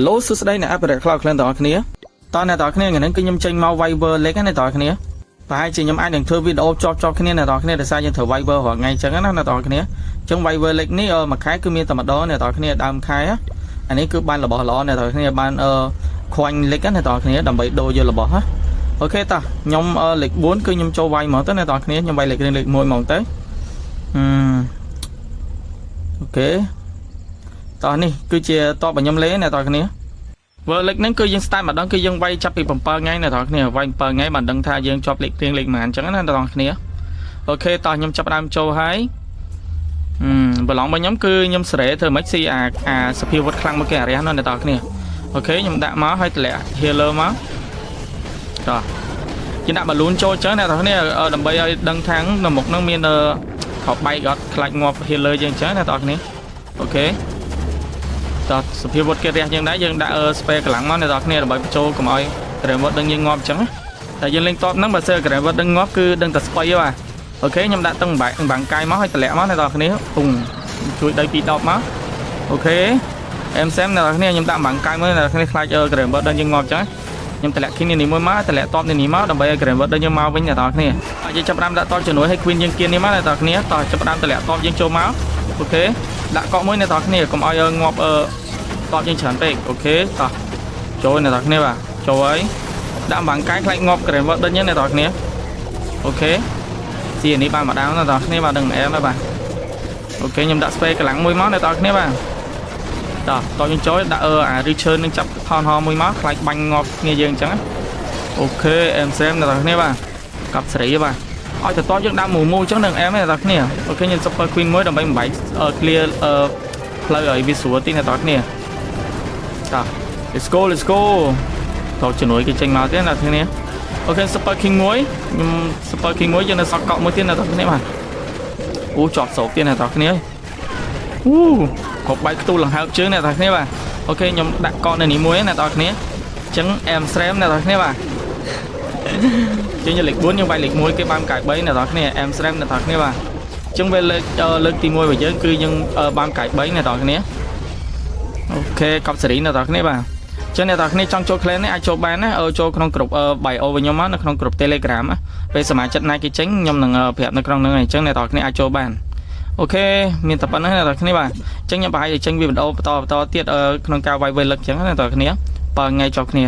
Hello សួស្តីអ្នកអភិរក្ស Cloud Clan ទាំងអស់គ្នាតើអ្នកទាំងអស់គ្នាថ្ងៃនេះគឺខ្ញុំចេញមក Viber Link ណាអ្នកទាំងអស់គ្នាប្រហែលជាខ្ញុំអាចនឹងធ្វើវីដេអូជាប់គ្នាអ្នកទាំងអស់គ្នាដោយសារយើងធ្វើ Viber រាល់ថ្ងៃអញ្ចឹងណាអ្នកទាំងអស់គ្នាអញ្ចឹង Viber Link នេះមួយខែគឺមានតែម្ដងអ្នកទាំងអស់គ្នាដើមខែអានេះគឺបានរបស់ល្អអ្នកទាំងអស់គ្នាបានខ្វាញ់ Link ណាអ្នកទាំងអស់គ្នាដើម្បីដូរយករបស់ណាអូខេតោះខ្ញុំលេខ4គឺខ្ញុំចូលវាយហ្មងទៅអ្នកទាំងអស់គ្នាខ្ញុំវាយលេខ1ហ្មងទៅអូខេតោះនេះគឺជាតបខ្ញុំលេអ្នកទាំងអស់គ្នាWell លេខហ្នឹងគឺយើង start ម្ដងគឺយើងវាយចាប់ពី7ថ្ងៃអ្នកទាំងអស់គ្នាវាយ7ថ្ងៃបានដឹងថាយើងជាប់លេខរៀងលេខប៉ុន្មានអញ្ចឹងណាអ្នកទាំងអស់គ្នាអូខេតោះខ្ញុំចាប់ដើមចូលហើយប្រឡងរបស់ខ្ញុំគឺខ្ញុំសេរីធ្វើម៉េចស៊ីអាសភាវុធខ្លាំងមួយគេអារះនោះអ្នកទាំងអស់គ្នាអូខេខ្ញុំដាក់មកហើយតម្លាក់ healer មកតោះខ្ញុំដាក់ balloon ចូលអញ្ចឹងអ្នកទាំងអស់គ្នាដើម្បីឲ្យដឹងថានៅមុខហ្នឹងមានខោបែកអត់ខ្លាច់ងាប់ healer យើងអញ្ចឹងអ្នកទាំងអស់គ្នាអូខេតោះសភាវុធគេរះយើងដែរយើងដាក់ spare កម្លាំងមកអ្នកទាំងគ្នាដើម្បីបញ្ចូលកុំឲ្យ Gravot ដឹងយើងងាប់អញ្ចឹងតែយើងលេងតបហ្នឹងបើសិន Gravot ដឹងងាប់គឺដឹងតែស្បៃហ៎អូខេខ្ញុំដាក់តឹងបាំងកាយមកឲ្យតម្លាក់មកអ្នកទាំងគ្នាពុំជួយដៃពី10មកអូខេអែមសែមអ្នកទាំងគ្នាខ្ញុំដាក់បាំងកាយមកអ្នកទាំងគ្នាខ្លាច Gravot ដឹងយើងងាប់អញ្ចឹងខ្ញុំតម្លាក់ King នេះមួយមកតម្លាក់តបនេះមកដើម្បីឲ្យ Gravot ដឹងយើងមកវិញអ្នកទាំងគ្នាហើយយើងចាប់ផ្ដើមដាក់តបជំនួយឲ្យ Queen យើងគៀននេះមកអ្នកទាំងគ្នាតោះចាប់ផ្ដើមតម្លាក់តបយើងចូលមកអូខេដាក់កក់មួយអ្នកទាំងគ្នាកុំឲ្យងាប់តបយើងច្រើនពេកអូខេតោះចូលអ្នកទាំងគ្នាបាទចូលហើយដាក់បាំងកាយខ្លាចងាប់ Gravot ដឹងយើងអ្នកទាំងគ្នាអូខេស៊ីនេះបានមកដល់អ្នកទាំងគ្នាបាទដឹងអែមហើយបាទអូខេខ្ញុំដាក់ spray កម្លាំងមួយមកអ្នកទាំងគ្នាបាទតោះតយើងចូលដាក់អា return នឹងចាប់ថនហមួយមកខ្លាចបាញ់ងាប់គ្នាយើងអញ្ចឹងអូខេអែមសែមអ្នកទាំងគ្នាបាទកាប់សេរីបាទឲ្យតយើងដាក់មូអញ្ចឹងនឹងអែមអ្នកទាំងគ្នាអូខេខ្ញុំ super queen មួយដើម្បីបំបែក clear ផ្លូវឲ្យ visual ទីអ្នកទាំងគ្នាតោះ let's go តោះជំនួយគេចេញមកទៀតអ្នកទាំងគ្នាអូខេ super king មួយខ្ញុំ super king មួយយើងនៅសក់កក់មួយទៀតអ្នកទាំងគ្នាបាទអូជាប់សោកទៀតអ្នកទាំងគ្នាអូគ្រប់បែកខ្ទូលលង្ហើបជើងអ្នកទាំងគ្នាបាទអូខេខ្ញុំដាក់កក់នៅនេះមួយអ្នកទាំងគ្នាអញ្ចឹងអែមស្រែមអ្នកទាំងគ្នាបាទជាងលេខ4យើងវាយលេខ1គេបានកាយ3អ្នកទាំងគ្នាអែមស្រែមអ្នកទាំងគ្នាបាទអញ្ចឹងវាលើកទី1របស់យើងគឺយើងបានកាយ3អ្នកទាំងគ្នាអូខេកប់សេរីអ្នកទាំងគ្នាបាទចឹងអ្នកទាំងគ្នាចង់ចូល clan នេះអាចចូលបានណាចូលក្នុងក្រុម bio របស់ខ្ញុំមកនៅក្នុងក្រុម Telegram ពេលសមាជិកណាគេចេញខ្ញុំនឹងប្រាប់នៅក្នុងហ្នឹងអញ្ចឹងអ្នកទាំងគ្នាអាចចូលបានអូខេមានតែប៉ុណ្្នឹងអ្នកទាំងគ្នាបាទអញ្ចឹងខ្ញុំប្រហែលជាចេញវីដេអូបន្តទៀតក្នុងការវាយលើកអញ្ចឹងអ្នកទាំងគ្នាបើថ្ងៃចប់គ្នា